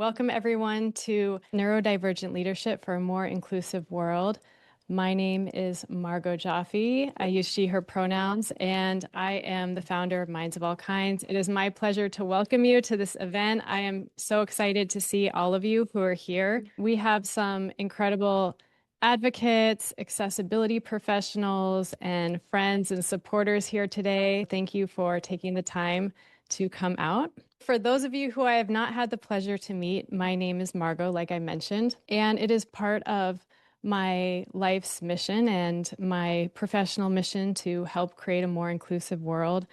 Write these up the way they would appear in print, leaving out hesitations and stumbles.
Welcome everyone to Neurodivergent Leadership for a More Inclusive World. My name is Margaux Joffe. I use she, her pronouns, and I am the founder of Minds of All Kinds. It is my pleasure to welcome you to this event. I am so excited to see all of you who are here. We have some incredible advocates, accessibility professionals, and friends and supporters here today. Thank you for taking the time to come out. For those of you who I have not had the pleasure to meet, my name is Margaux, like I mentioned, and it is part of my life's mission and my professional mission to help create a more inclusive world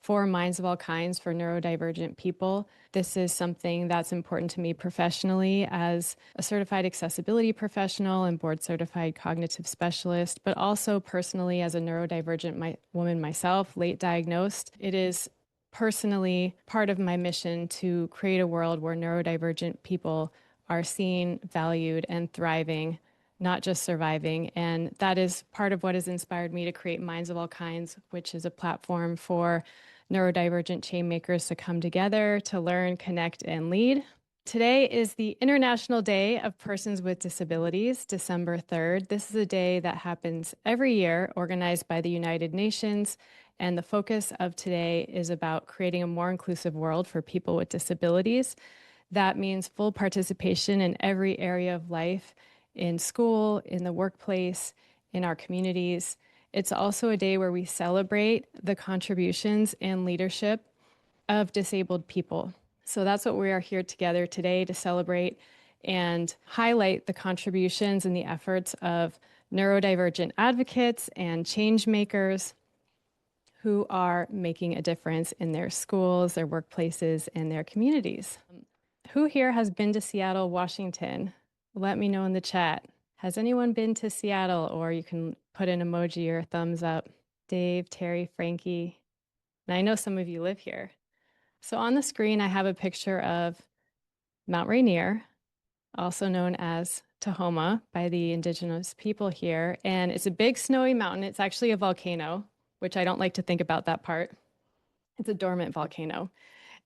for minds of all kinds, for neurodivergent people. This is something that's important to me professionally as a certified accessibility professional and board certified cognitive specialist, but also personally as a neurodivergent woman myself, late diagnosed. It is personally part of my mission to create a world where neurodivergent people are seen, valued, and thriving, not just surviving. And that is part of what has inspired me to create Minds of All Kinds, which is a platform for neurodivergent change makers to come together to learn, connect, and lead. Today is the International Day of Persons with Disabilities, December 3rd. This is a day that happens every year, organized by the United Nations. And the focus of today is about creating a more inclusive world for people with disabilities. That means full participation in every area of life, in school, in the workplace, in our communities. It's also a day where we celebrate the contributions and leadership of disabled people. So that's what we are here together today to celebrate and highlight the contributions and the efforts of neurodivergent advocates and change makers who are making a difference in their schools, their workplaces, and their communities. Who here has been to Seattle, Washington? Let me know in the chat. Has anyone been to Seattle? Or you can put an emoji or a thumbs up. Dave, Terry, Frankie. And I know some of you live here. So on the screen, I have a picture of Mount Rainier, also known as Tahoma by the indigenous people here. And it's a big snowy mountain. It's actually a volcano, which I don't like to think about that part. It's a dormant volcano.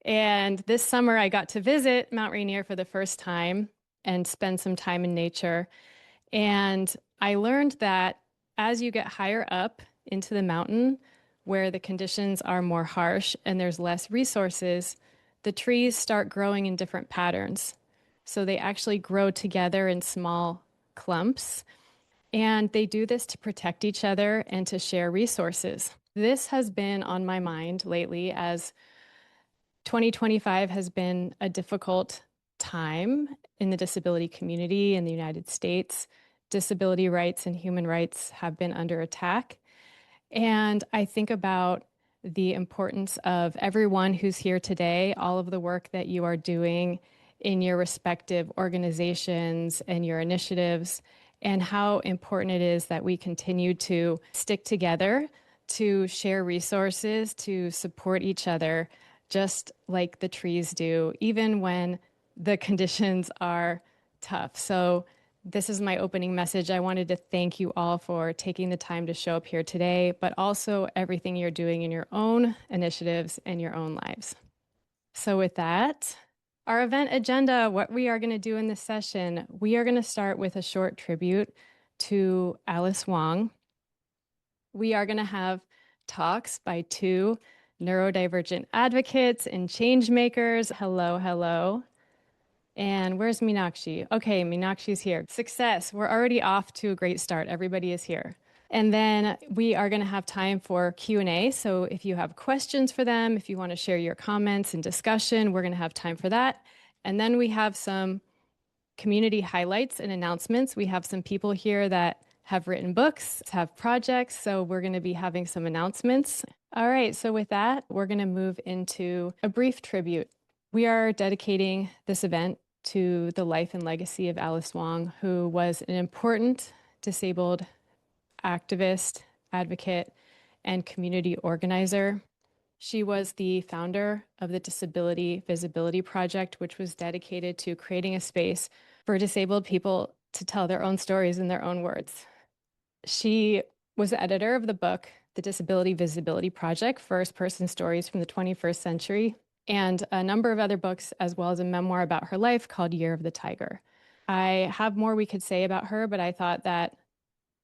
And this summer I got to visit Mount Rainier for the first time and spend some time in nature. And I learned that as you get higher up into the mountain, where the conditions are more harsh and there's less resources, the trees start growing in different patterns. So they actually grow together in small clumps. And they do this to protect each other and to share resources. This has been on my mind lately as 2025 has been a difficult time in the disability community in the United States. Disability rights and human rights have been under attack. And I think about the importance of everyone who's here today, all of the work that you are doing in your respective organizations and your initiatives, and how important it is that we continue to stick together, to share resources, to support each other, just like the trees do, even when the conditions are tough. So this is my opening message. I wanted to thank you all for taking the time to show up here today, but also everything you're doing in your own initiatives and your own lives. So with that, our event agenda, what we are going to do in this session, we are going to start with a short tribute to Alice Wong. We are going to have talks by two neurodivergent advocates and change makers. Hello, hello. And where's Meenakshi? Okay, Meenakshi's here. Success. We're already off to a great start. Everybody is here. And then we are going to have time for Q&A. So if you have questions for them, if you want to share your comments and discussion, we're going to have time for that. And then we have some community highlights and announcements. We have some people here that have written books, have projects. So we're going to be having some announcements. All right. So with that, we're going to move into a brief tribute. We are dedicating this event to the life and legacy of Alice Wong, who was an important disabled activist, advocate, and community organizer. She was the founder of the Disability Visibility Project, which was dedicated to creating a space for disabled people to tell their own stories in their own words. She was the editor of the book, The Disability Visibility Project, First Person Stories from the 21st Century. and a number of other books, as well as a memoir about her life called Year of the Tiger. I have more we could say about her, but I thought that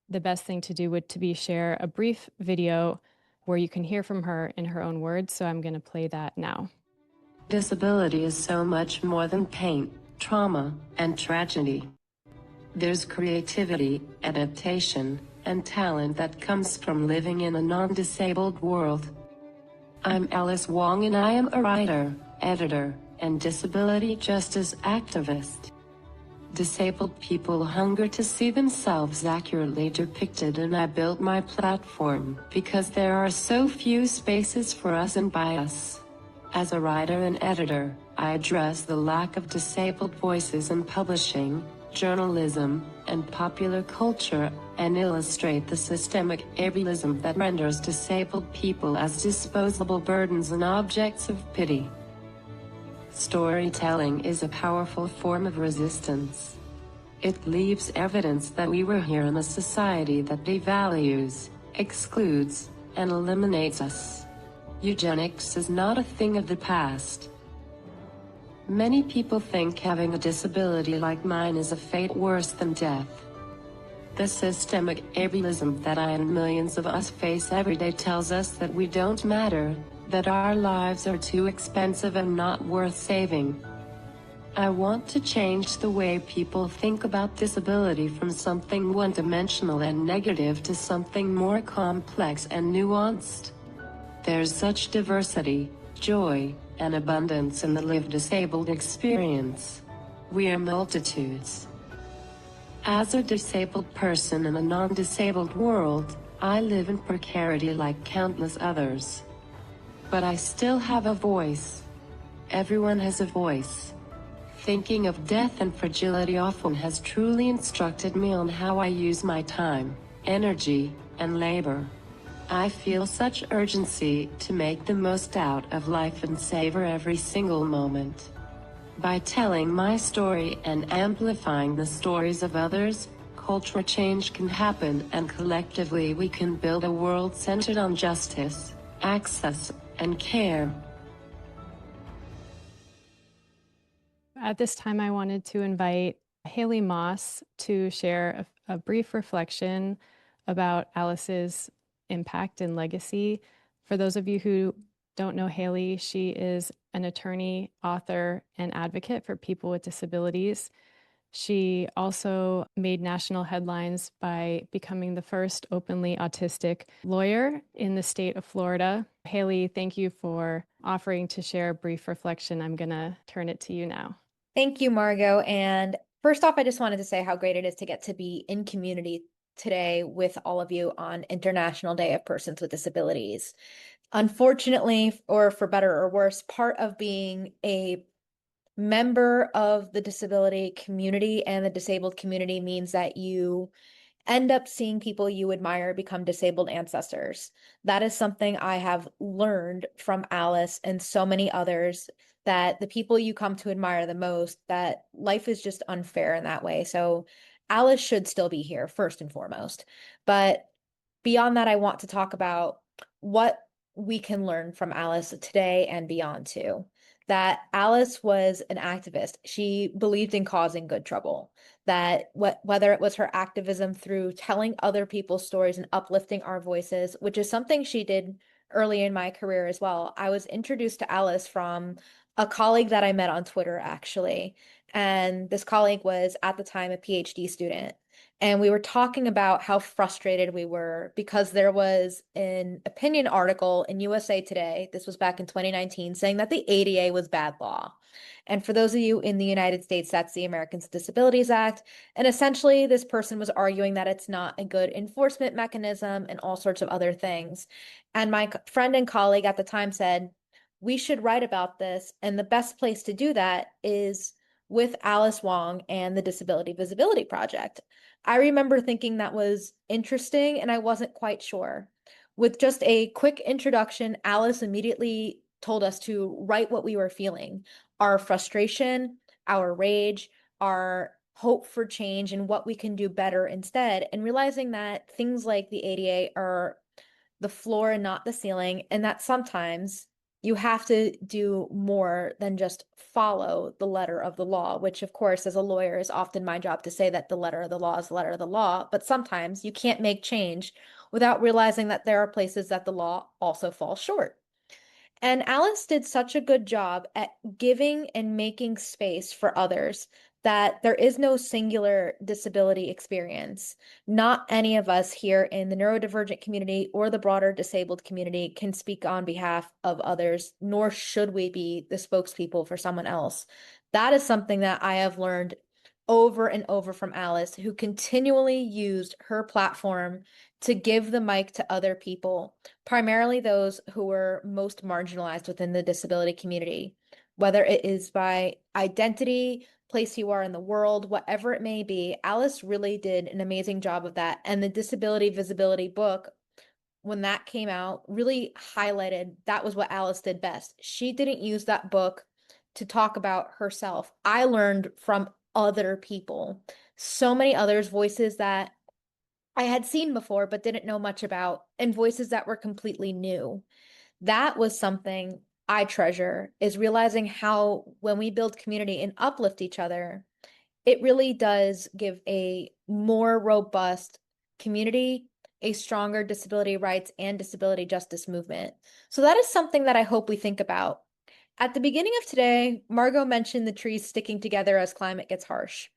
the best thing to do would to be share a brief video where you can hear from her in her own words. So I'm going to play that now. Disability is so much more than pain, trauma, and tragedy. There's creativity, adaptation, and talent that comes from living in a non-disabled world. I'm Alice Wong, and I am a writer, editor, and disability justice activist. Disabled people hunger to see themselves accurately depicted, and I built my platform because there are so few spaces for us and by us. As a writer and editor, I address the lack of disabled voices in publishing, journalism, and popular culture, and illustrate the systemic ableism that renders disabled people as disposable burdens and objects of pity. Storytelling is a powerful form of resistance. It leaves evidence that we were here in a society that devalues, excludes, and eliminates us. Eugenics is not a thing of the past. Many people think having a disability like mine is a fate worse than death. The systemic ableism that I and millions of us face every day tells us that we don't matter, that our lives are too expensive and not worth saving. I want to change the way people think about disability from something one-dimensional and negative to something more complex and nuanced. There's such diversity, joy, and abundance in the lived disabled experience. We are multitudes. As a disabled person in a non-disabled world, I live in precarity like countless others. But I still have a voice. Everyone has a voice. Thinking of death and fragility often has truly instructed me on how I use my time, energy, and labor. I feel such urgency to make the most out of life and savor every single moment. By telling my story and amplifying the stories of others, cultural change can happen, and collectively we can build a world centered on justice, access, and care. At this time, I wanted to invite Haley Moss to share a brief reflection about Alice's impact and legacy. For those of you who don't know Haley, she is an attorney, author, and advocate for people with disabilities. She also made national headlines by becoming the first openly autistic lawyer in the state of Florida. Haley, thank you for offering to share a brief reflection. I'm going to turn it to you now. Thank you, Margaux. And first off, I just wanted to say how great it is to get to be in community today with all of you on International Day of Persons with Disabilities. Unfortunately, or for better or worse, part of being a member of the disability community and the disabled community means that you end up seeing people you admire become disabled ancestors. That is something I have learned from Alice and so many others, that the people you come to admire the most, that life is just unfair in that way. So Alice should still be here first and foremost. But beyond that, I want to talk about what we can learn from Alice today and beyond too. That Alice was an activist. She believed in causing good trouble. That whether it was her activism through telling other people's stories and uplifting our voices, which is something she did early in my career as well. I was introduced to Alice from a colleague that I met on Twitter, actually. And this colleague was at the time a PhD student. And we were talking about how frustrated we were because there was an opinion article in USA Today, this was back in 2019, saying that the ADA was bad law. And for those of you in the United States, that's the Americans with Disabilities Act. And essentially, this person was arguing that it's not a good enforcement mechanism and all sorts of other things. And my friend and colleague at the time said, we should write about this. And the best place to do that is with Alice Wong and the Disability Visibility Project. I remember thinking that was interesting, and I wasn't quite sure. With just a quick introduction, Alice immediately told us to write what we were feeling, our frustration, our rage, our hope for change, and what we can do better instead, and realizing that things like the ADA are the floor and not the ceiling, and that sometimes you have to do more than just follow the letter of the law, which, of course, as a lawyer, is often my job to say that the letter of the law is the letter of the law. But sometimes you can't make change without realizing that there are places that the law also falls short. And Alice did such a good job at giving and making space for others that there is no singular disability experience. Not any of us here in the neurodivergent community or the broader disabled community can speak on behalf of others, nor should we be the spokespeople for someone else. That is something that I have learned over and over from Alice, who continually used her platform to give the mic to other people, primarily those who were most marginalized within the disability community, whether it is by identity, place you are in the world, whatever it may be. Alice really did an amazing job of that. And the Disability Visibility book, when that came out, really highlighted that was what Alice did best. She didn't use that book to talk about herself. I learned from other people, so many others' voices that I had seen before but didn't know much about, and voices that were completely new. That was something I treasure, is realizing how when we build community and uplift each other, it really does give a more robust community, a stronger disability rights and disability justice movement. So that is something that I hope we think about. At the beginning of today, Margaux mentioned the trees sticking together as climate gets harsh.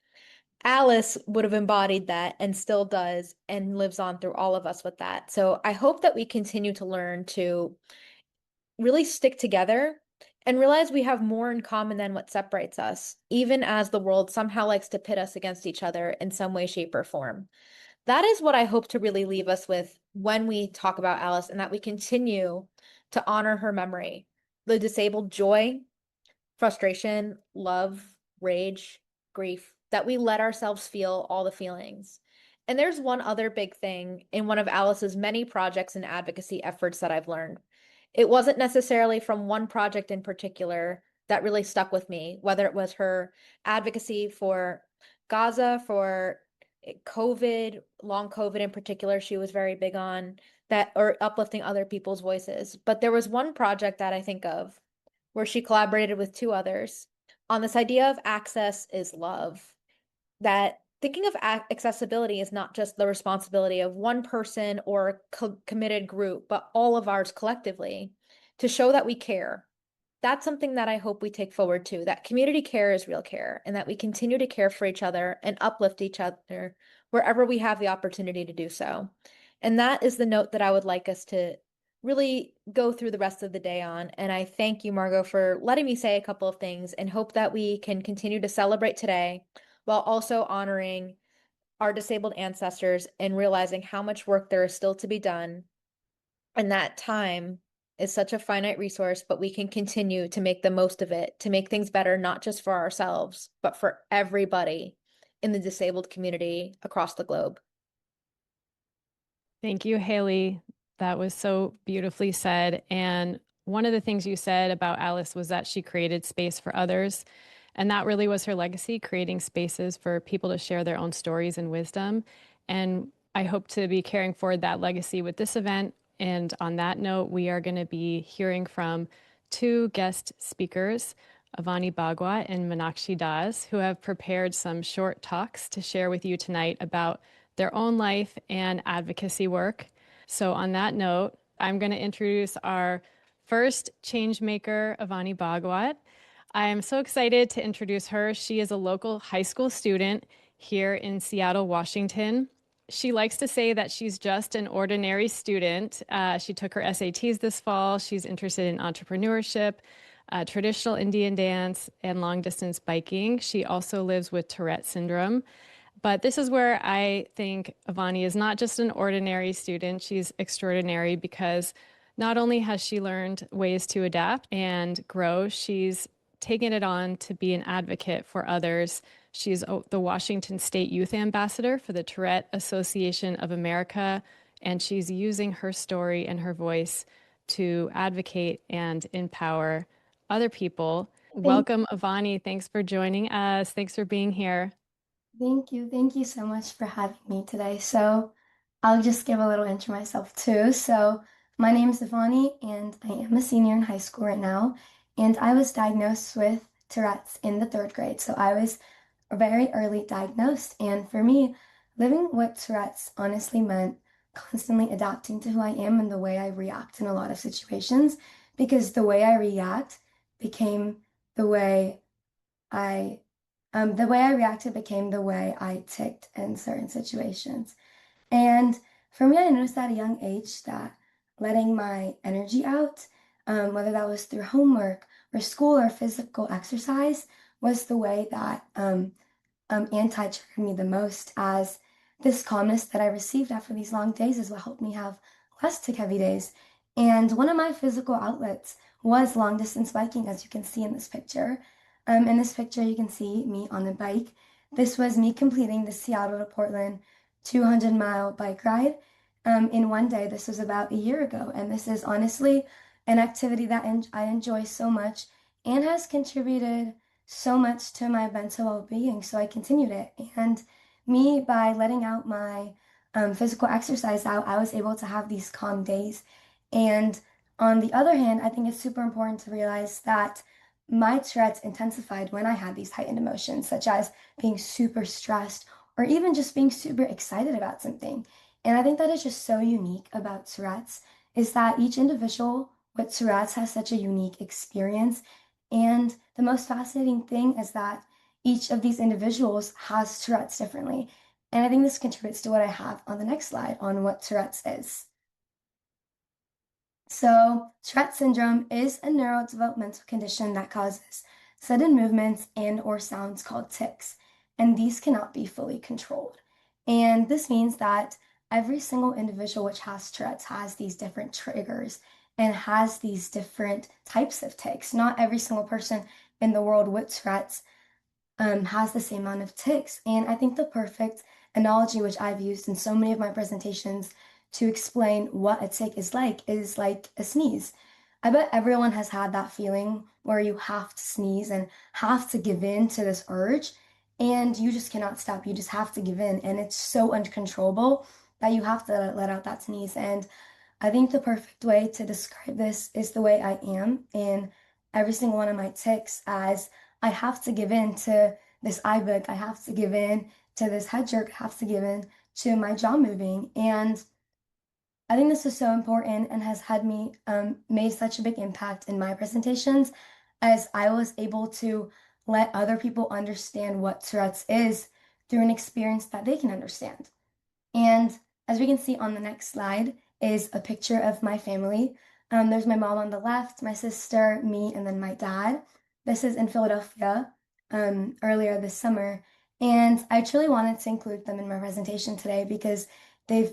Alice would have embodied that and still does and lives on through all of us with that. So I hope that we continue to learn to really stick together and realize we have more in common than what separates us, even as the world somehow likes to pit us against each other in some way, shape, or form. That is what I hope to really leave us with when we talk about Alice, and that we continue to honor her memory. The disabled joy, frustration, love, rage, grief, that we let ourselves feel all the feelings. And there's one other big thing in one of Alice's many projects and advocacy efforts that I've learned. It wasn't necessarily from one project in particular that really stuck with me, whether it was her advocacy for Gaza, for COVID, long COVID in particular, she was very big on that, or uplifting other people's voices. But there was one project that I think of where she collaborated with two others on this idea of access is love. That thinking of accessibility is not just the responsibility of one person or a committed group, but all of ours collectively, to show that we care. That's something that I hope we take forward too, that community care is real care, and that we continue to care for each other and uplift each other wherever we have the opportunity to do so. And that is the note that I would like us to really go through the rest of the day on. And I thank you, Margaux, for letting me say a couple of things, and hope that we can continue to celebrate today while also honoring our disabled ancestors and realizing how much work there is still to be done. And that time is such a finite resource, but we can continue to make the most of it, to make things better, not just for ourselves, but for everybody in the disabled community across the globe. Thank you, Haley. That was so beautifully said. And one of the things you said about Alice was that she created space for others. And that really was her legacy, creating spaces for people to share their own stories and wisdom. And I hope to be carrying forward that legacy with this event. And on that note, we are going to be hearing from two guest speakers, Avani Bhagwat and Meenakshi Das, who have prepared some short talks to share with you tonight about their own life and advocacy work. So on that note, I'm going to introduce our first change maker, Avani Bhagwat. I am so excited to introduce her. She is a local high school student here in Seattle, Washington. She likes to say that she's just an ordinary student. She took her SATs this fall. She's interested in entrepreneurship, traditional Indian dance, and long distance biking. She also lives with Tourette syndrome. But this is where I think Avani is not just an ordinary student, she's extraordinary, because not only has she learned ways to adapt and grow, she's taken it on to be an advocate for others. She's the Washington State Youth Ambassador for the Tourette Association of America, and she's using her story and her voice to advocate and empower other people. Welcome, Avani. Thanks for joining us. Thanks for being here. Thank you. Thank you so much for having me today. So I'll just give a little intro myself too. So My name is Avani, and I am a senior in high school right now. And I was diagnosed with Tourette's in the third grade. So I was very early diagnosed. And for me, living with Tourette's honestly meant constantly adapting to who I am and the way I react in a lot of situations, because the way I react became the way I, the way I reacted became the way I ticked in certain situations. And for me, I noticed at a young age that letting my energy out, whether that was through homework or school or physical exercise, was the way that anti-triggered me the most, as this calmness that I received after these long days is what helped me have less tick heavy days. And one of my physical outlets was long distance biking, as you can see in this picture. In this picture, you can see me on a bike. This was me completing the Seattle to Portland 200-mile bike ride in one day. This was about a year ago, and this is honestly an activity that I enjoy so much and has contributed so much to my mental well-being. So I continued it. And me, by letting out my physical exercise out, I was able to have these calm days. And on the other hand, I think it's super important to realize that my Tourette's intensified when I had these heightened emotions, such as being super stressed or even just being super excited about something. And I think that is just so unique about Tourette's, is that each individual with Tourette's has such a unique experience. And the most fascinating thing is that each of these individuals has Tourette's differently. And I think this contributes to what I have on the next slide on what Tourette's is. So, Tourette syndrome is a neurodevelopmental condition that causes sudden movements and or sounds called tics, and these cannot be fully controlled. And this means that every single individual which has Tourette's has these different triggers and has these different types of tics. Not every single person in the world with Tourette's has the same amount of tics. And I think the perfect analogy, which I've used in so many of my presentations to explain what a tic is like a sneeze. I bet everyone has had that feeling where you have to sneeze and have to give in to this urge, and you just cannot stop. You just have to give in, and it's so uncontrollable that you have to let out that sneeze. And I think the perfect way to describe this is the way I am in every single one of my tics, as I have to give in to this eye bug, I have to give in to this head jerk, I have to give in to my jaw moving. And I think this is so important and has had me made such a big impact in my presentations, as I was able to let other people understand what Tourette's is through an experience that they can understand. And as we can see on the next slide is a picture of my family. There's my mom on the left, my sister, me, and then my dad. This is in Philadelphia earlier this summer. And I truly wanted to include them in my presentation today because they've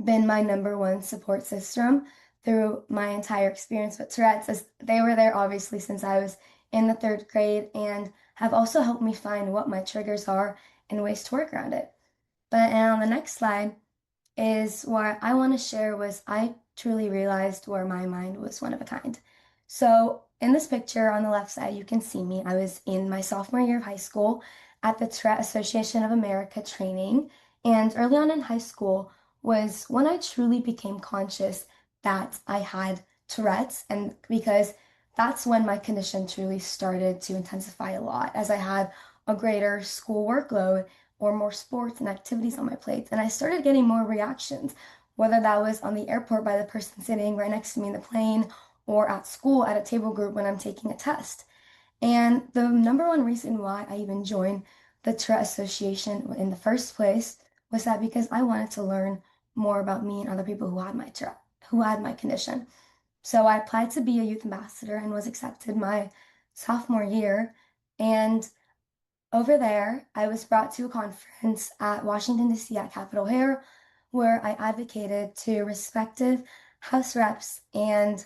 been my number one support system through my entire experience with Tourette's, as they were there obviously since I was in the third grade and have also helped me find what my triggers are and ways to work around it. But and on the next slide is where I want to share was I truly realized where my mind was one of a kind. So in this picture on the left side, you can see me. I was in my sophomore year of high school at the Tourette Association of America training. And early on in high school was when I truly became conscious that I had Tourette's, and because that's when my condition truly started to intensify a lot as I had a greater school workload or more sports and activities on my plate. And I started getting more reactions, whether that was on the airport by the person sitting right next to me in the plane or at school at a table group when I'm taking a test. And the number one reason why I even joined the Tourette Association in the first place was that because I wanted to learn more about me and other people who had my Tourette, who had my condition. So I applied to be a youth ambassador and was accepted my sophomore year. And over there, I was brought to a conference at Washington, D.C. at Capitol Hill, where I advocated to respective House reps and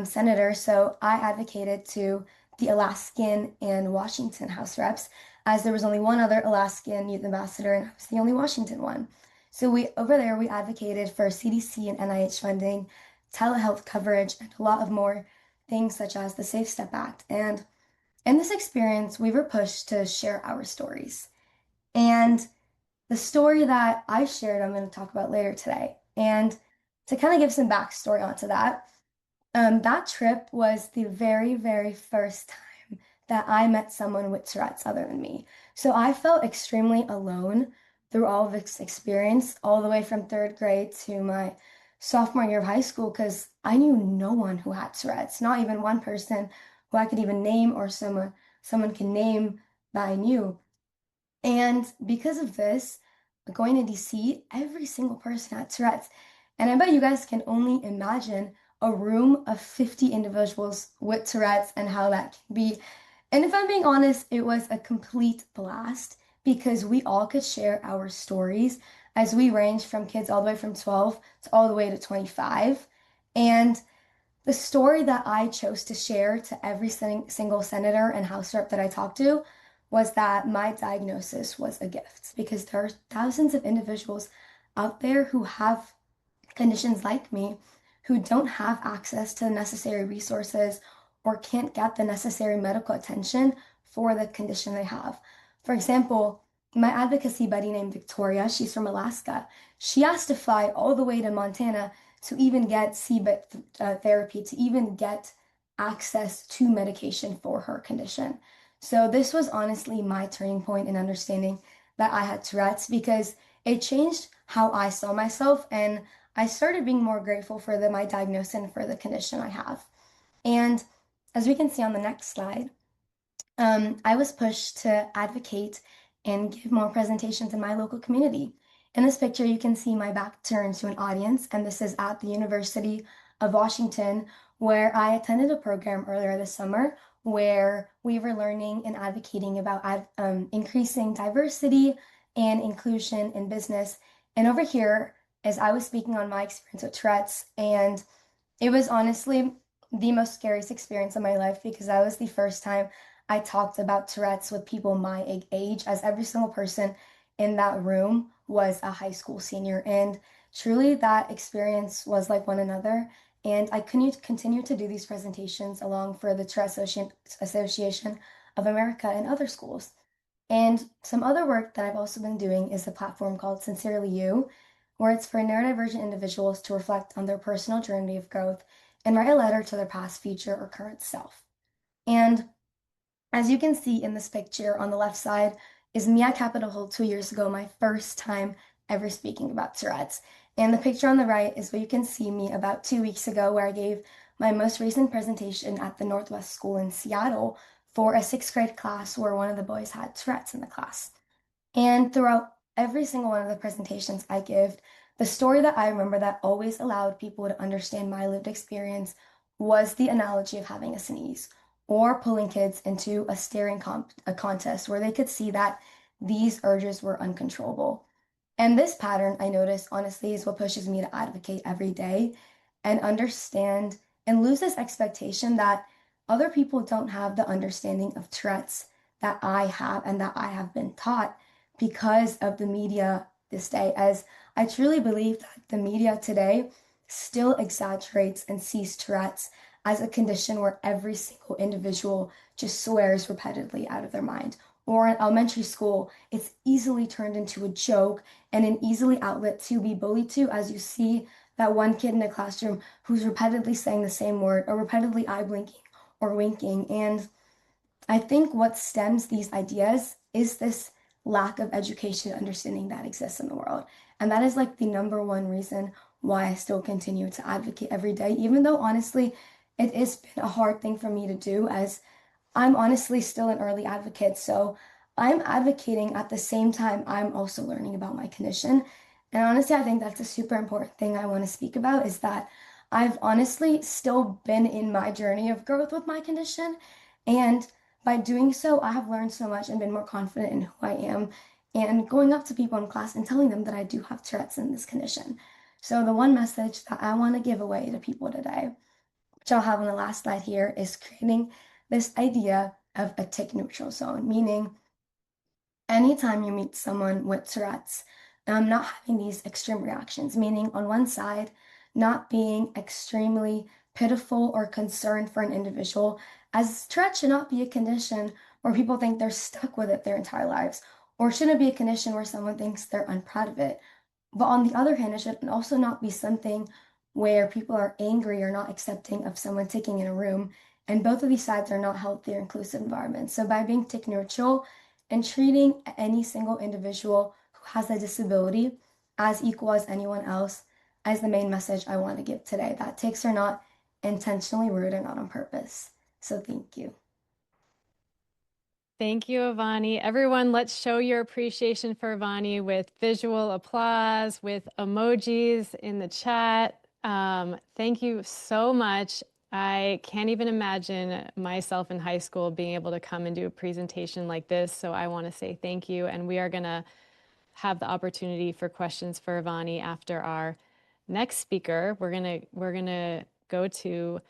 senators. So I advocated to the Alaskan and Washington House reps, as there was only one other Alaskan youth ambassador, and I was the only Washington one. So we over there we advocated for CDC and NIH funding, telehealth coverage, and a lot of more things such as the Safe Step Act. And in this experience, we were pushed to share our stories. And the story that I shared, I'm going to talk about later today. And to kind of give some backstory onto that, that trip was the very, very first time that I met someone with Tourette's other than me. So I felt extremely alone through all of this experience, all the way from third grade to my sophomore year of high school, because I knew no one who had Tourette's, not even one person who I could even name or someone can name that I knew. And because of this, going to DC, every single person had Tourette's. And I bet you guys can only imagine a room of 50 individuals with Tourette's and how that can be. And if I'm being honest, it was a complete blast because we all could share our stories as we range from kids all the way from 12 to all the way to 25. And the story that I chose to share to every single senator and House rep that I talked to was that my diagnosis was a gift because there are thousands of individuals out there who have conditions like me who don't have access to the necessary resources or can't get the necessary medical attention for the condition they have. For example, my advocacy buddy named Victoria, she's from Alaska. She has to fly all the way to Montana to even get CBIT therapy, to even get access to medication for her condition. So this was honestly my turning point in understanding that I had Tourette's because it changed how I saw myself and I started being more grateful for my diagnosis and for the condition I have. And as we can see on the next slide, I was pushed to advocate and give more presentations in my local community. In this picture, you can see my back turned to an audience, and this is at the University of Washington, where I attended a program earlier this summer where we were learning and advocating about increasing diversity and inclusion in business. And over here, as I was speaking on my experience with Tourette's, and it was honestly the most scariest experience of my life because that was the first time I talked about Tourette's with people my age, as every single person in that room was a high school senior. And truly, that experience was like one another. And I continue to do these presentations along for the Tourette Association of America and other schools. And some other work that I've also been doing is a platform called Sincerely You, where it's for neurodivergent individuals to reflect on their personal journey of growth and write a letter to their past, future, or current self. And as you can see in this picture on the left side is me at Capitol Hill 2 years ago, my first time ever speaking about Tourette's. And the picture on the right is where you can see me about 2 weeks ago, where I gave my most recent presentation at the Northwest School in Seattle for a sixth grade class where one of the boys had Tourette's in the class. And throughout every single one of the presentations I give, the story that I remember that always allowed people to understand my lived experience was the analogy of having a sneeze or pulling kids into a staring a contest where they could see that these urges were uncontrollable. And this pattern, I notice, honestly, is what pushes me to advocate every day and understand and lose this expectation that other people don't have the understanding of Tourette's that I have and that I have been taught because of the media this day, as I truly believe that the media today still exaggerates and sees Tourette's as a condition where every single individual just swears repeatedly out of their mind. Or in elementary school, it's easily turned into a joke and an easily outlet to be bullied to, as you see that one kid in a classroom who's repeatedly saying the same word or repeatedly eye blinking or winking. And I think what stems these ideas is this lack of education and understanding that exists in the world. And that is like the number one reason why I still continue to advocate every day, even though honestly, it has been a hard thing for me to do as I'm honestly still an early advocate. So I'm advocating at the same time I'm also learning about my condition. And honestly, I think that's a super important thing I want to speak about is that I've honestly still been in my journey of growth with my condition. And by doing so, I have learned so much and been more confident in who I am and going up to people in class and telling them that I do have Tourette's in this condition. So the one message that I want to give away to people today, which I'll have on the last slide here, is creating this idea of a tick neutral zone, meaning anytime you meet someone with Tourette's, not having these extreme reactions, meaning on one side, not being extremely pitiful or concerned for an individual, as Tourette should not be a condition where people think they're stuck with it their entire lives, or shouldn't be a condition where someone thinks they're unproud of it. But on the other hand, it should also not be something where people are angry or not accepting of someone taking in a room. And both of these sides are not healthy or inclusive environments. So by being techneutral and treating any single individual who has a disability as equal as anyone else is the main message I want to give today, that tics are not intentionally rude and not on purpose. So thank you. Thank you, Avani. Everyone, let's show your appreciation for Avani with visual applause, with emojis in the chat. Thank you so much. I can't even imagine myself in high school being able to come and do a presentation like this. So I want to say thank you. And we are going to have the opportunity for questions for Avani after our next speaker. We're gonna go to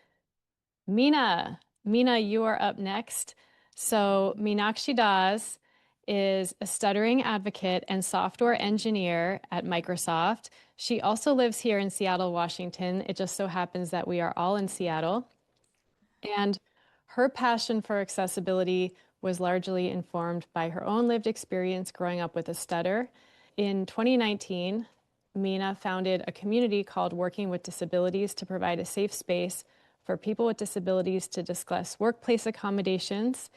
Meena. Meena, you are up next. So Meenakshi Das is a stuttering advocate and software engineer at Microsoft. She also lives here in Seattle, Washington. It just so happens that we are all in Seattle. And her passion for accessibility was largely informed by her own lived experience growing up with a stutter. In 2019, Meena founded a community called Working with Disabilities to provide a safe space for people with disabilities to discuss workplace accommodations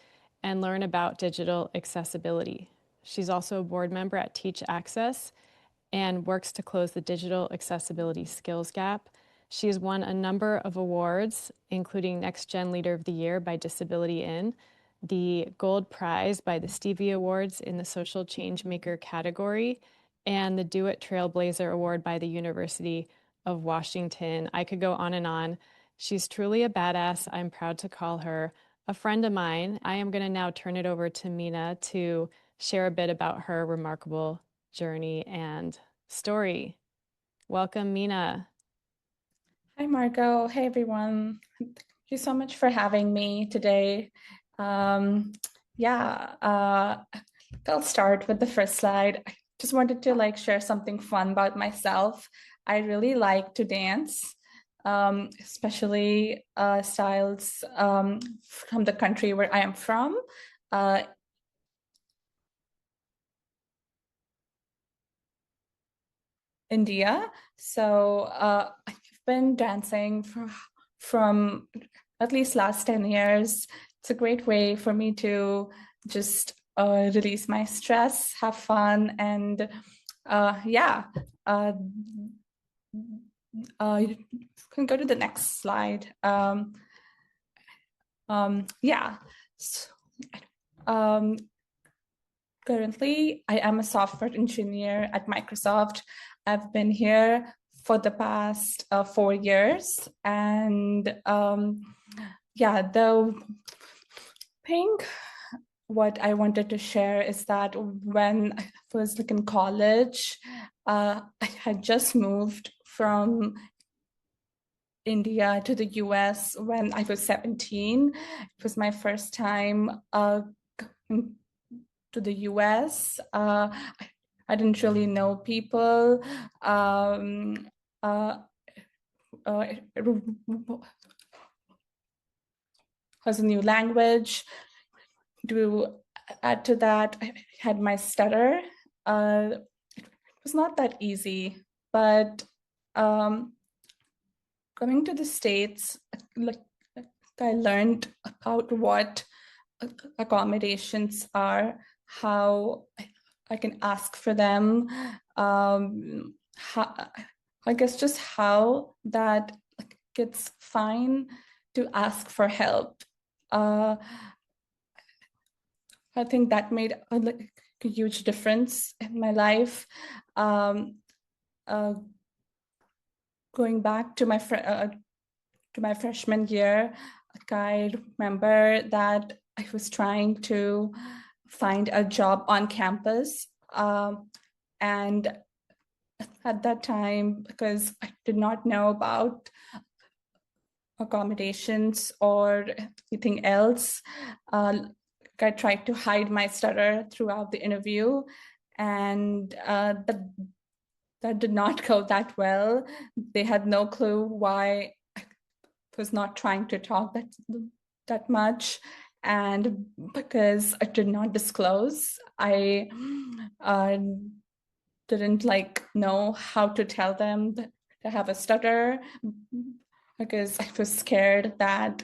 and learn about digital accessibility. She's also a board member at Teach Access and works to close the digital accessibility skills gap. She has won a number of awards, including Next Gen Leader of the Year by Disability In, the Gold Prize by the Stevie Awards in the Social Changemaker category, and the Do It Trailblazer Award by the University of Washington. I could go on and on. She's truly a badass. I'm proud to call her a friend of mine. I am going to now turn it over to Meena to share a bit about her remarkable journey and story. Welcome, Meena. Hi, Margaux. Hey, everyone. Thank you so much for having me today. I'll start with the first slide. I just wanted to share something fun about myself. I really like to dance, especially styles from the country where I am from. India. So I've been dancing from at least last 10 years. It's a great way for me to just release my stress, have fun, and you can go to the next slide. Currently, I am a software engineer at Microsoft. I've been here for the past 4 years, and the thing what I wanted to share is that when I was in college, I had just moved from India to the US when I was 17. It was my first time going to the US. I didn't really know people. It was a new language. To add to that, I had my stutter. It was not that easy, but coming to the States, I learned about what accommodations are, how I can ask for them, I guess just how that it's fine to ask for help. I think that made a huge difference in my life. Going back to my freshman year, I remember that I was trying to find a job on campus, and at that time, because I did not know about accommodations or anything else, I tried to hide my stutter throughout the interview, and that did not go that well. They had no clue why I was not trying to talk that much, and because I did not disclose, I didn't know how to tell them that have a stutter because I was scared that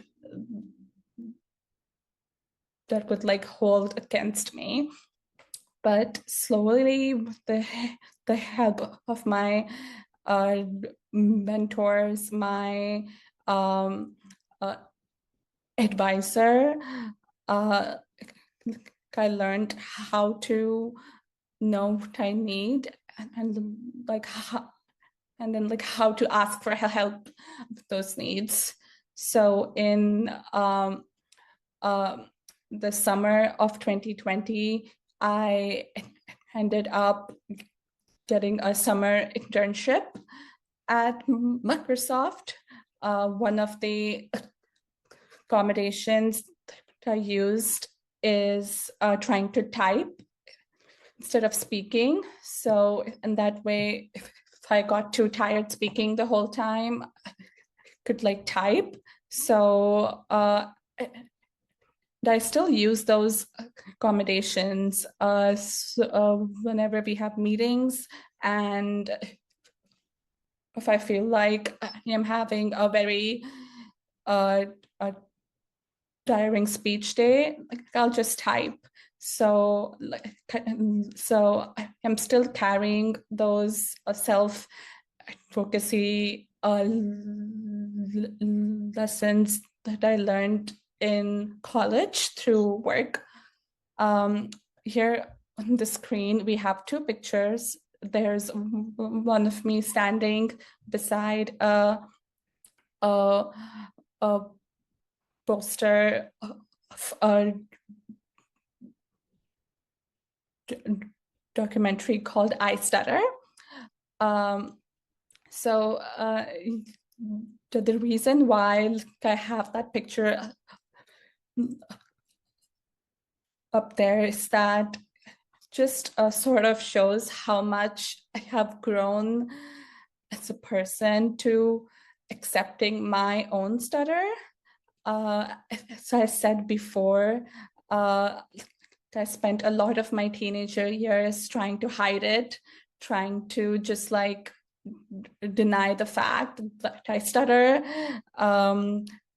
that would like hold against me. But slowly, with the help of my mentors, my advisor, I learned how to know what I need and like how, and then like how to ask for help with those needs. So in the summer of 2020, I ended up getting a summer internship at Microsoft. One of the accommodations that I used is trying to type instead of speaking. So in that way, if I got too tired speaking the whole time, I could like type. So I still use those accommodations whenever we have meetings, and if I feel like I am having a very a tiring speech day, like I'll just type. So I'm still carrying those self-advocacy lessons that I learned in college through work. Here on the screen, we have two pictures. There's one of me standing beside a poster of a documentary called I Stutter. The reason why I have that picture up there is that just sort of shows how much I have grown as a person to accepting my own stutter. As I said before, I spent a lot of my teenager years trying to hide it, trying to just like deny the fact that I stutter,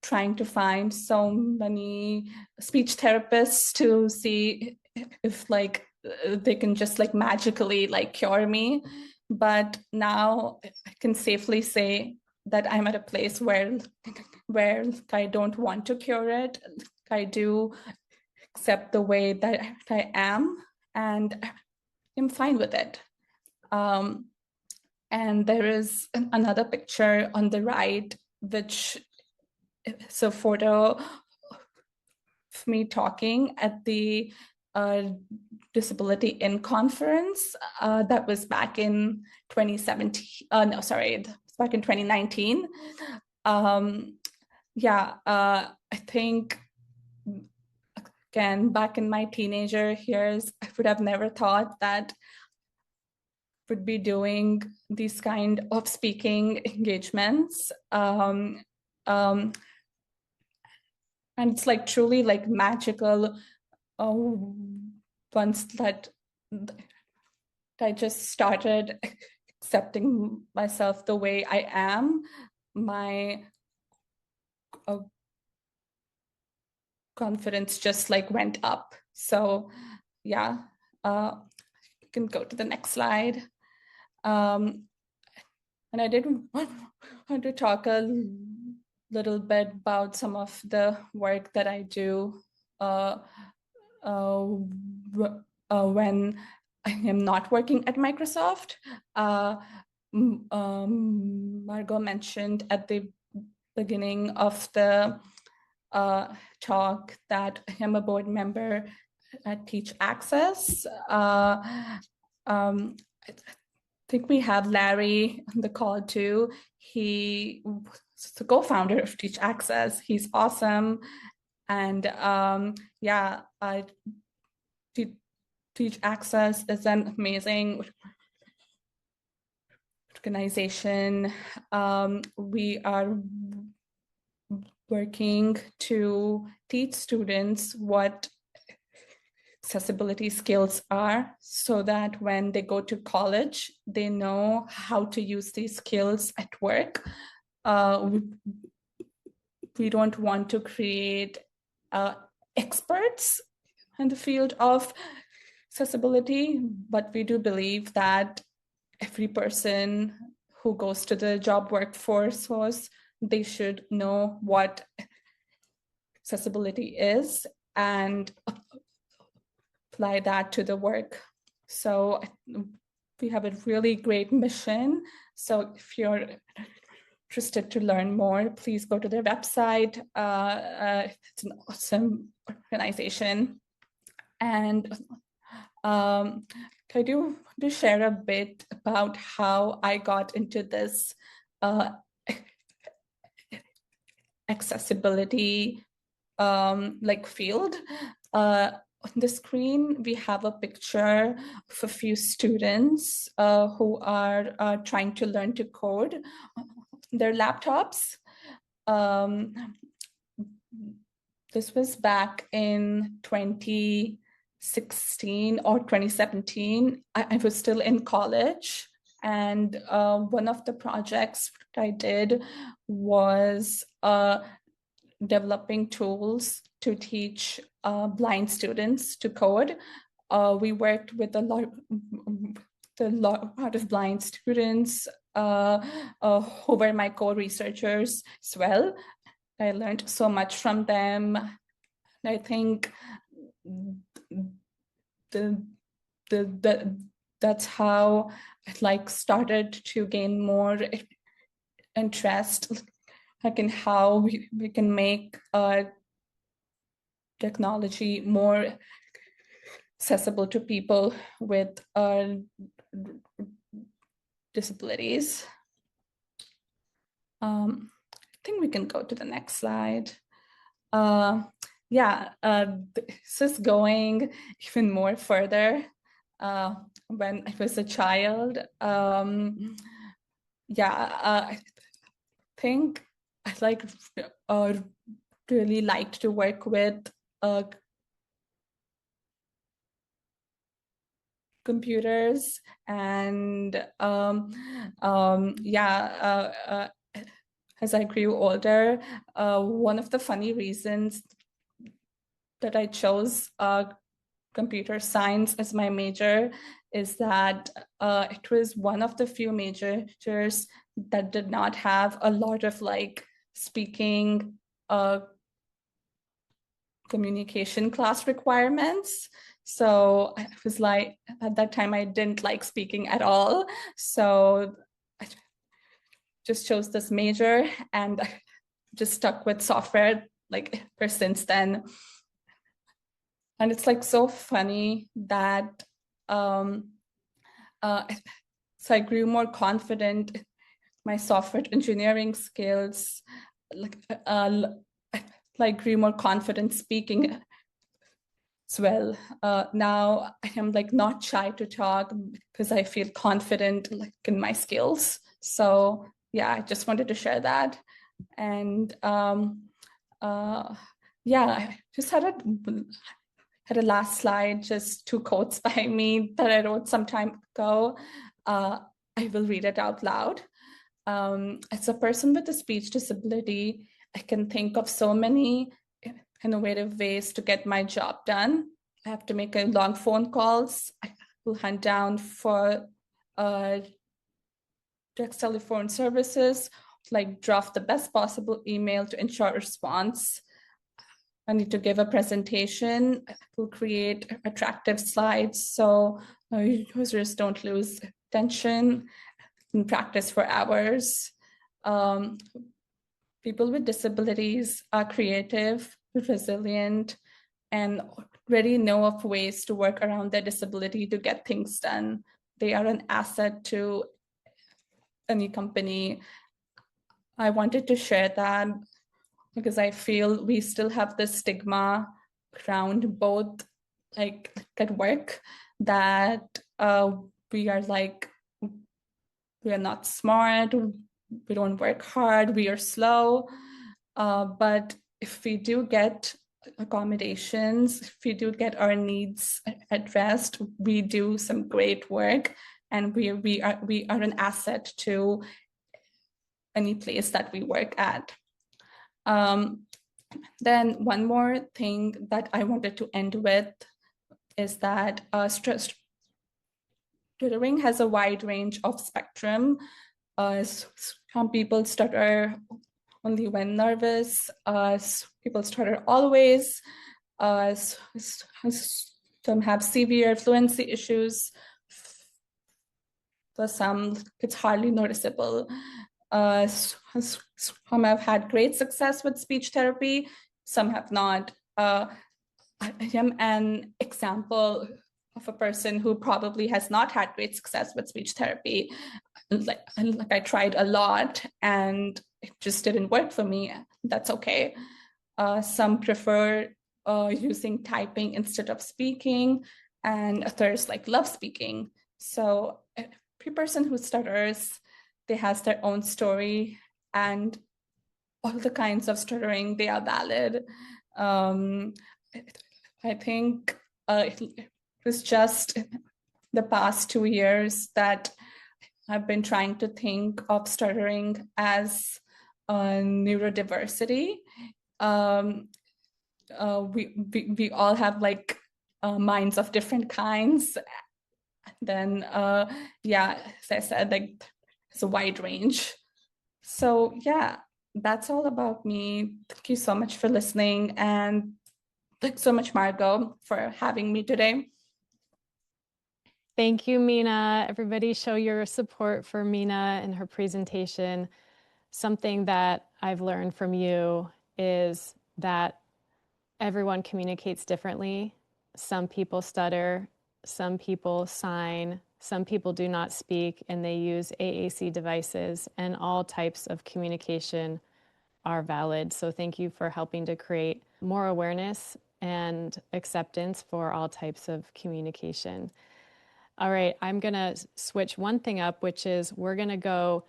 trying to find so many speech therapists to see if like they can just like magically like cure me. But now I can safely say that I'm at a place where I don't want to cure it. I do accept the way that I am, and I'm fine with it. And there is another picture on the right, which is a photo of me talking at the Disability In conference. That was back in 2017. No, sorry, it was back in 2019. I think, again, back in my teenager years, I would have never thought that I would be doing these kind of speaking engagements. And it's like truly like magical once that I just started accepting myself the way I am. My confidence just like went up. So yeah, you can go to the next slide. And I did want to talk a little bit about some of the work that I do when I am not working at Microsoft. Margaux mentioned at the beginning of the talk that I am a board member at Teach Access. I think we have Larry on the call too. He was the co-founder of Teach Access. He's awesome. And Teach Access is an amazing organization. We are working to teach students what accessibility skills are, so that when they go to college, they know how to use these skills at work. We don't want to create experts in the field of accessibility, but we do believe that every person who goes to the job workforce, they should know what accessibility is and apply that to the work. So we have a really great mission. So if you're interested to learn more, please go to their website. It's an awesome organization. And I do want to share a bit about how I got into this accessibility field. On the screen, we have a picture of a few students who are trying to learn to code on their laptops. This was back in 2016 or 2017. I was still in college, and one of the projects I did was developing tools to teach blind students to code. We worked with a lot of blind students who were my co-researchers as well. I learned so much from them. I think that's how I started to gain more interest in how we can make technology more accessible to people with disabilities. I think we can go to the next slide. This is going even more further. When I was a child, I think I really liked to work with computers, and as I grew older, one of the funny reasons that I chose computer science as my major is that it was one of the few majors that did not have a lot of speaking communication class requirements. So I was at that time, I didn't like speaking at all. So I just chose this major, and I just stuck with software ever since then. And it's so funny that so I grew more confident in my software engineering skills, grew more confident speaking as well. Now I am not shy to talk because I feel confident in my skills. So yeah, I just wanted to share that. And I just had a last slide, just 2 quotes by me that I wrote some time ago. I will read it out loud. As a person with a speech disability, I can think of so many innovative ways to get my job done. I have to make long phone calls. I will hunt down for direct telephone services, draft the best possible email to ensure response. I need to give a presentation. I will create attractive slides so users don't lose attention and practice for hours. People with disabilities are creative, resilient, and already know of ways to work around their disability to get things done. They are an asset to any company. I wanted to share that because I feel we still have this stigma around both at work that we are not smart, we don't work hard, we are slow. But if we do get accommodations. If we do get our needs addressed, we do some great work, and we are an asset to any place that we work at. Then one more thing that I wanted to end with is that stuttering has a wide range of spectrum. Some people stutter only when nervous. People stutter always. Some have severe fluency issues. For some, it's hardly noticeable. Some have had great success with speech therapy, some have not. I am an example of a person who probably has not had great success with speech therapy. Like I tried a lot and it just didn't work for me. That's okay. Some prefer using typing instead of speaking, and others love speaking. So every person who stutters, they has their own story, and all the kinds of stuttering, they are valid. I think it was just the past 2 years that I've been trying to think of stuttering as neurodiversity. We all have minds of different kinds. Then yeah, as I said, it's a wide range. So yeah, that's all about me. Thank you so much for listening, and thanks so much, Margaux, for having me today. Thank you, Meena. Everybody show your support for Meena and her presentation. Something that I've learned from you is that everyone communicates differently. Some people stutter, some people sign, some people do not speak, and they use AAC devices, and all types of communication are valid. So thank you for helping to create more awareness and acceptance for all types of communication. All right, I'm gonna switch one thing up, which is we're gonna go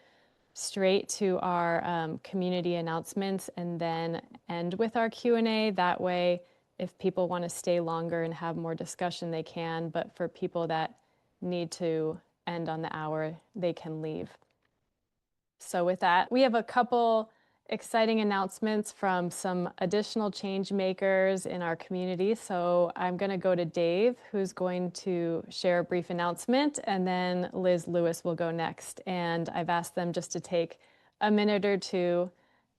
straight to our community announcements and then end with our Q&A. That way, if people want to stay longer and have more discussion, they can. But for people that need to end on the hour, they can leave. So with that, we have a couple exciting announcements from some additional change makers in our community. So I'm going to go to Dave, who's going to share a brief announcement, and then Liz Lewis will go next. And I've asked them just to take a minute or two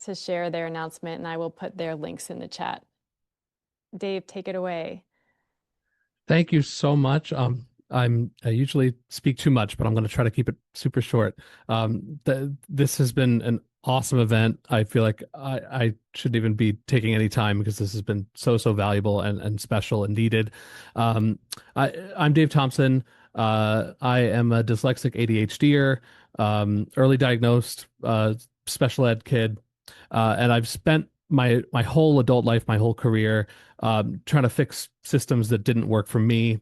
to share their announcement, and I will put their links in the chat. Dave, take it away. Thank you so much. I usually speak too much, but I'm going to try to keep it super short. This has been an awesome event. I feel like I shouldn't even be taking any time because this has been so valuable and special and needed. I'm Dave Thompson. I am a dyslexic ADHDer, early diagnosed special ed kid, and I've spent my whole adult life, my whole career, trying to fix systems that didn't work for me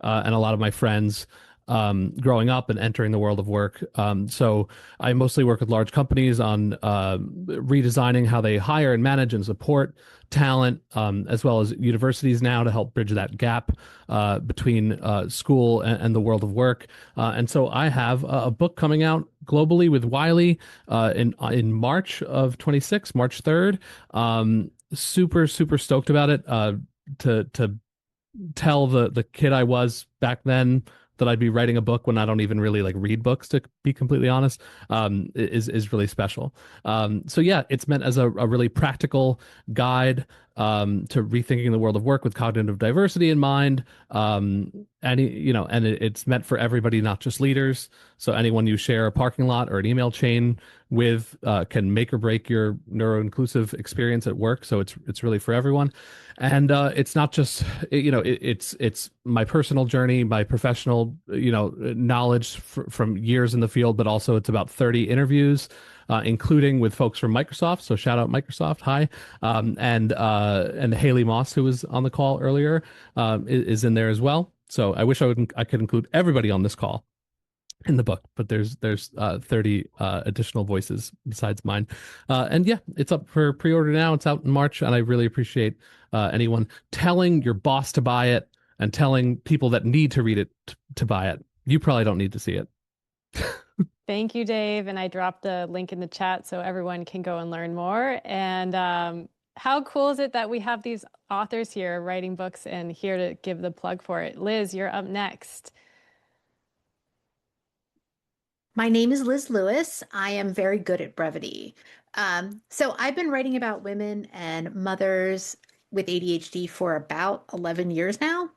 and a lot of my friends growing up and entering the world of work. So I mostly work with large companies on redesigning how they hire and manage and support talent, as well as universities now to help bridge that gap between school and the world of work. And so I have a book coming out globally with Wiley in March of 26, March 3rd. Super stoked about it. To tell the kid I was back then that I'd be writing a book when I don't even really read books, to be completely honest, is really special. So yeah, it's meant as a really practical guide to rethinking the world of work with cognitive diversity in mind. And it's meant for everybody, not just leaders. So anyone you share a parking lot or an email chain with can make or break your neuro-inclusive experience at work. So it's really for everyone. And it's not just, it's my personal journey, my professional, knowledge from years in the field, but also it's about 30 interviews, including with folks from Microsoft. So shout out Microsoft. Hi. And Haley Moss, who was on the call earlier, is in there as well. So I wish I could include everybody on this call. in the book, but there's 30 additional voices besides mine. And yeah, it's up for pre-order now. It's out in March, and I really appreciate anyone telling your boss to buy it and telling people that need to read it to buy it. You probably don't need to see it. Thank you, Dave. And I dropped the link in the chat so everyone can go and learn more. And how cool is it that we have these authors here writing books and here to give the plug for it? Liz, you're up next. My name is Liz Lewis. I am very good at brevity. So I've been writing about women and mothers with ADHD for about 11 years now.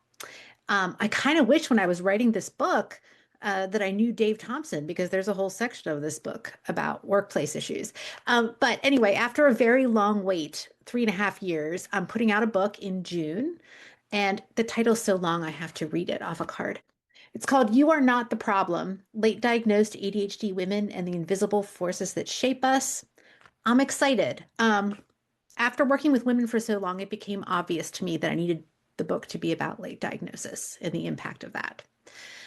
I kind of wish when I was writing this book that I knew Dave Thompson, because there's a whole section of this book about workplace issues. But anyway, after a very long wait, 3.5 years, I'm putting out a book in June, and the title's so long I have to read it off a card. It's called You Are Not the Problem, Late Diagnosed ADHD Women and the Invisible Forces That Shape Us. I'm excited. After working with women for so long, it became obvious to me that I needed the book to be about late diagnosis and the impact of that.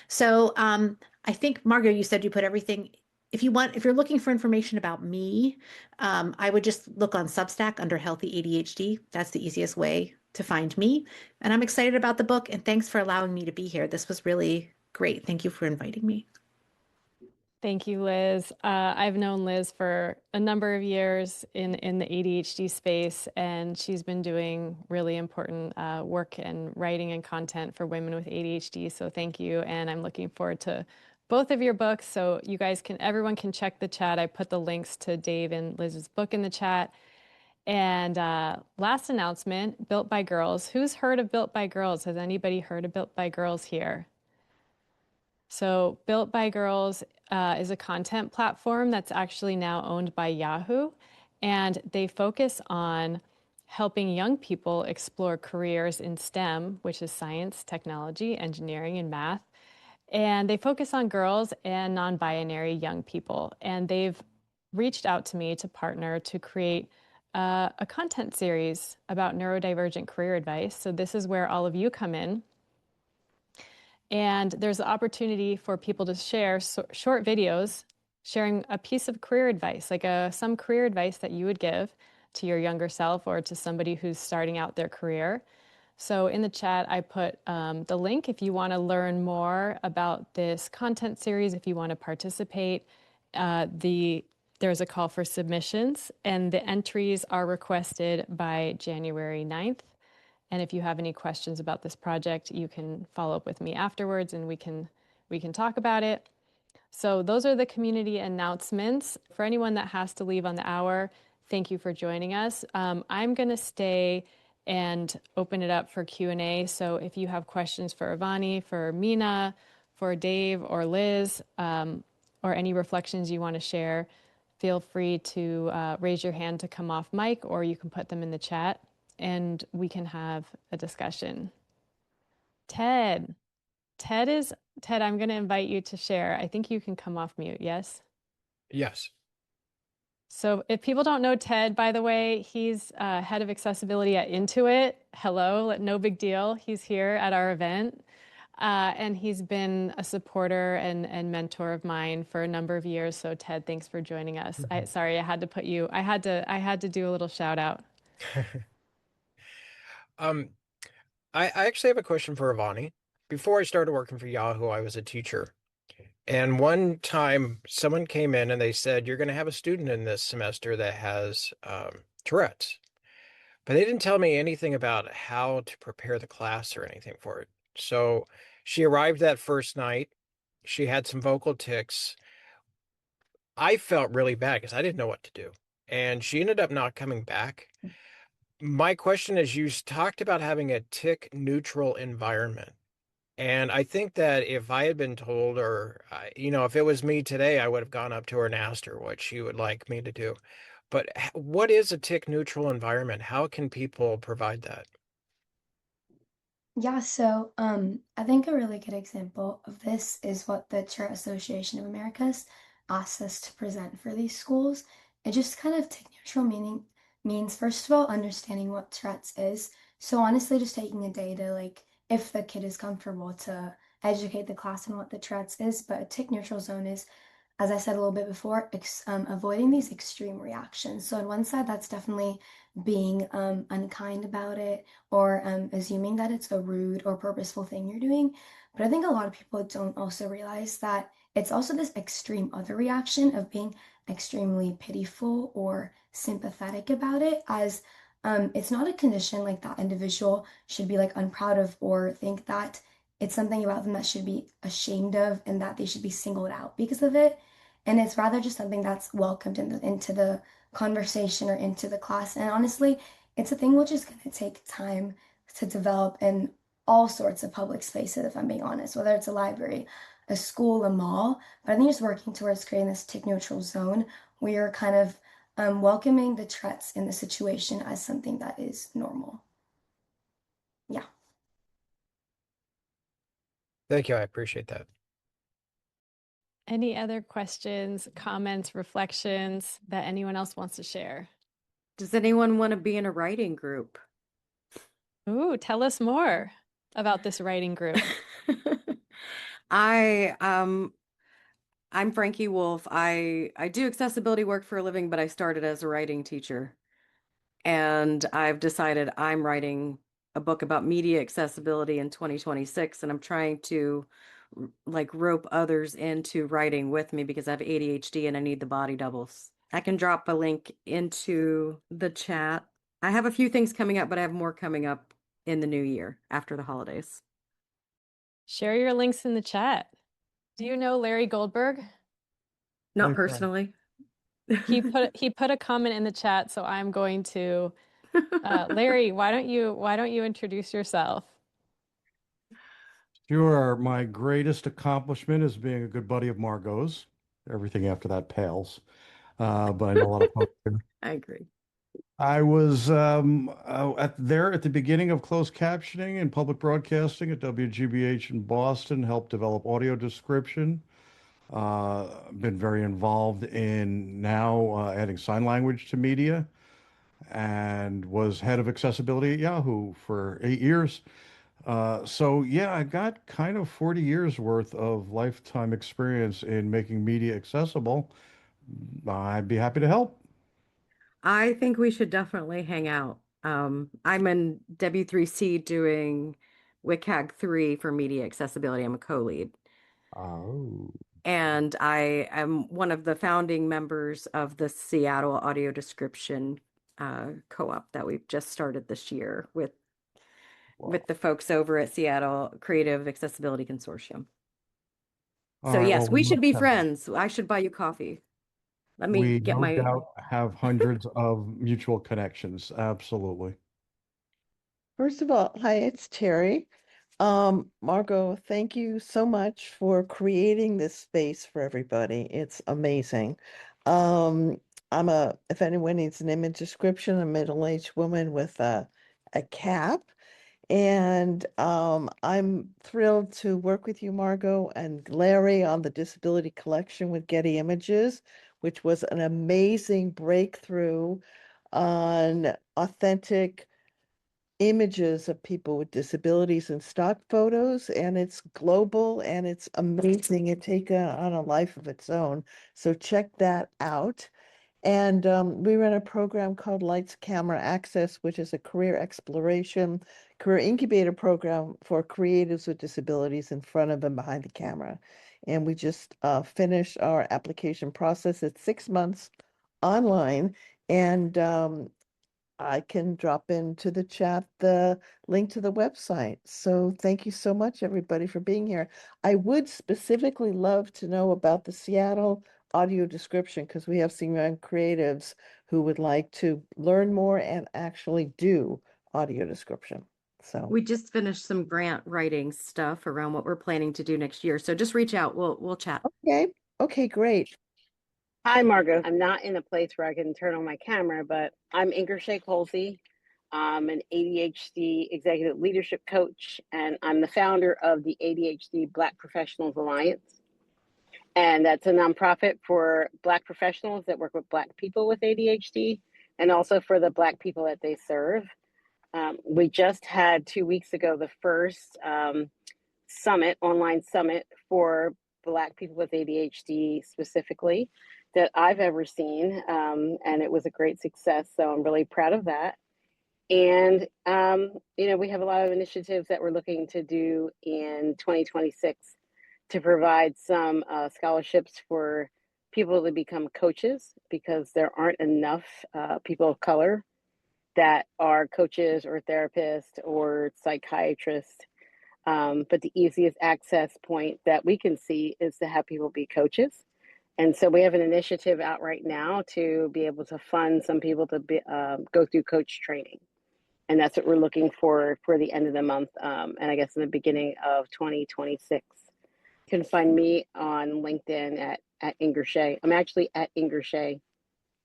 So I think, Margaux, you said you put everything, if you're looking for information about me, I would just look on Substack under Healthy ADHD. That's the easiest way to find me. And I'm excited about the book, and thanks for allowing me to be here. This was really great. Thank you for inviting me. Thank you, Liz. I've known Liz for a number of years in the ADHD space, and she's been doing really important work and writing and content for women with ADHD. So thank you, and I'm looking forward to both of your books. So you guys everyone can check the chat. I put the links to Dave and Liz's book in the chat. And last announcement, Built by Girls. Who's heard of Built by Girls? Has anybody heard of Built by Girls here? So Built by Girls is a content platform that's actually now owned by Yahoo, and they focus on helping young people explore careers in STEM, which is science, technology, engineering, and math. And they focus on girls and non-binary young people. And they've reached out to me to partner to create a content series about neurodivergent career advice. So this is where all of you come in. And there's the opportunity for people to share short videos sharing a piece of career advice, like some career advice that you would give to your younger self or to somebody who's starting out their career. So in the chat, I put the link if you want to learn more about this content series, if you want to participate. There's a call for submissions, and the entries are requested by January 9th. And if you have any questions about this project, you can follow up with me afterwards, and we can talk about it. So those are the community announcements. For anyone that has to leave on the hour, thank you for joining us. I'm going to stay and open it up for Q&A. So if you have questions for Avani, for Meena, for Dave or Liz, or any reflections you want to share, feel free to raise your hand to come off mic, or you can put them in the chat and we can have a discussion. Ted, I'm going to invite you to share. I think you can come off mute, yes? Yes. So if people don't know Ted, by the way, he's head of accessibility at Intuit. Hello, no big deal. He's here at our event. And he's been a supporter and mentor of mine for a number of years. So Ted, thanks for joining us. Sorry, I had to do a little shout out. I actually have a question for Avani. Before I started working for Yahoo, I was a teacher. And one time someone came in and they said, you're going to have a student in this semester that has Tourette's. But they didn't tell me anything about how to prepare the class or anything for it. So she arrived that first night. She had some vocal tics. I felt really bad because I didn't know what to do. And she ended up not coming back. My question is, you talked about having a tic neutral environment. And I think that if I had been told, or, if it was me today, I would have gone up to her and asked her what she would like me to do. But what is a tic neutral environment? How can people provide that? Yeah, so I think a really good example of this is what the Tourette Association of Americas asks us to present for these schools. It just kind of tic neutral means, first of all, understanding what Tourette's is. So honestly, just taking a day to, like, if the kid is comfortable, to educate the class on what the Tourette's is, but a tic neutral zone is, as I said a little bit before, avoiding these extreme reactions. So on one side, that's definitely being unkind about it, or assuming that it's a rude or purposeful thing you're doing. But I think a lot of people don't also realize that it's also this extreme other reaction of being extremely pitiful or sympathetic about it, as it's not a condition like that individual should be like unproud of or think that it's something about them that should be ashamed of and that they should be singled out because of it. And it's rather just something that's welcomed into the conversation or into the class. And honestly, it's a thing which is going to take time to develop in all sorts of public spaces, if I'm being honest, whether it's a library, a school, a mall. But I think just working towards creating this tick neutral zone, we are kind of welcoming the Tourette's in the situation as something that is normal. Yeah. Thank you. I appreciate that. Any other questions, comments, reflections that anyone else wants to share? Does anyone want to be in a writing group? Ooh, tell us more about this writing group. I'm Frankie Wolf. I do accessibility work for a living, but I started as a writing teacher. And I've decided I'm writing a book about media accessibility in 2026, and I'm trying to like rope others into writing with me because I have ADHD and I need the body doubles. I can drop a link into the chat. I have a few things coming up, but I have more coming up in the new year after the holidays. Share your links in the chat. Do you know Larry Goldberg? Not personally. He put a comment in the chat, so I'm going to Larry, why don't you introduce yourself? Sure. My greatest accomplishment is being a good buddy of Margaux's. Everything after that pales. But I know a lot of folks here. I agree. I was at the beginning of closed captioning and public broadcasting at WGBH in Boston, helped develop audio description. Been very involved in now adding sign language to media, and was head of accessibility at Yahoo for 8 years. So yeah, I got kind of 40 years worth of lifetime experience in making media accessible. I'd be happy to help. I think we should definitely hang out. I'm in W3C doing WCAG 3 for media accessibility. I'm a co-lead. Oh. And I am one of the founding members of the Seattle Audio Description co-op that we've just started this year with the folks over at Seattle Creative Accessibility Consortium. All So right, yes, well, we should be friends. I should buy you coffee. Let me we get no my doubt have hundreds of mutual connections. Absolutely. First of all, hi, it's Terry. Margaux, thank you so much for creating this space for everybody. It's amazing. If anyone needs an image description, a middle-aged woman with a cap. And I'm thrilled to work with you, Margaux, and Larry on the disability collection with Getty Images, which was an amazing breakthrough on authentic images of people with disabilities and stock photos, and it's global and it's amazing. It taken on a life of its own. So check that out. And we run a program called Lights Camera Access, which is a career exploration, career incubator program for creatives with disabilities in front of and behind the camera. And we just finished our application process. It's 6 months online, and I can drop into the chat the link to the website. So thank you so much, everybody, for being here. I would specifically love to know about the Seattle audio description, because we have some young creatives who would like to learn more and actually do audio description. So we just finished some grant writing stuff around what we're planning to do next year. So just reach out. We'll chat. Okay, great. Hi, Margaux. I'm not in a place where I can turn on my camera, but I'm Inger Shea-Colsey. I'm an ADHD executive leadership coach, and I'm the founder of the ADHD Black Professionals Alliance. And that's a nonprofit for Black professionals that work with Black people with ADHD, and also for the Black people that they serve. We just had 2 weeks ago the first summit, online summit for Black people with ADHD specifically that I've ever seen. And it was a great success. So I'm really proud of that. And, we have a lot of initiatives that we're looking to do in 2026 to provide some scholarships for people to become coaches, because there aren't enough people of color that are coaches or therapists or psychiatrists. But the easiest access point that we can see is to have people be coaches. And so we have an initiative out right now to be able to fund some people to go through coach training. And that's what we're looking for the end of the month, and I guess in the beginning of 2026. You can find me on LinkedIn at Ingershay. I'm actually at Ingershay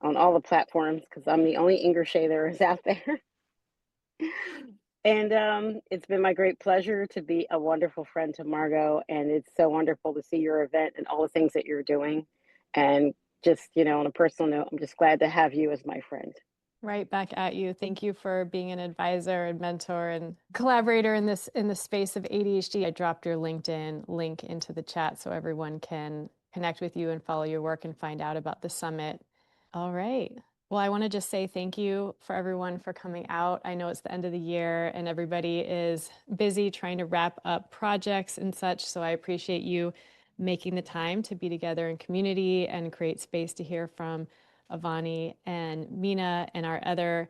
on all the platforms because I'm the only Ingershay there is out there. And it's been my great pleasure to be a wonderful friend to Margaux, and it's so wonderful to see your event and all the things that you're doing. And just, on a personal note, I'm just glad to have you as my friend. Right back at you. Thank you for being an advisor and mentor and collaborator in the space of ADHD. I dropped your LinkedIn link into the chat so everyone can connect with you and follow your work and find out about the summit. All right. Well, I want to just say thank you for everyone for coming out. I know it's the end of the year and everybody is busy trying to wrap up projects and such. So I appreciate you making the time to be together in community and create space to hear from Avani and Meena and our other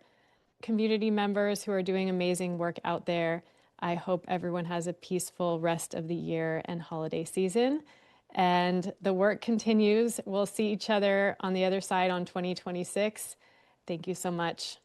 community members who are doing amazing work out there. I hope everyone has a peaceful rest of the year and holiday season. And the work continues. We'll see each other on the other side on 2026. Thank you so much.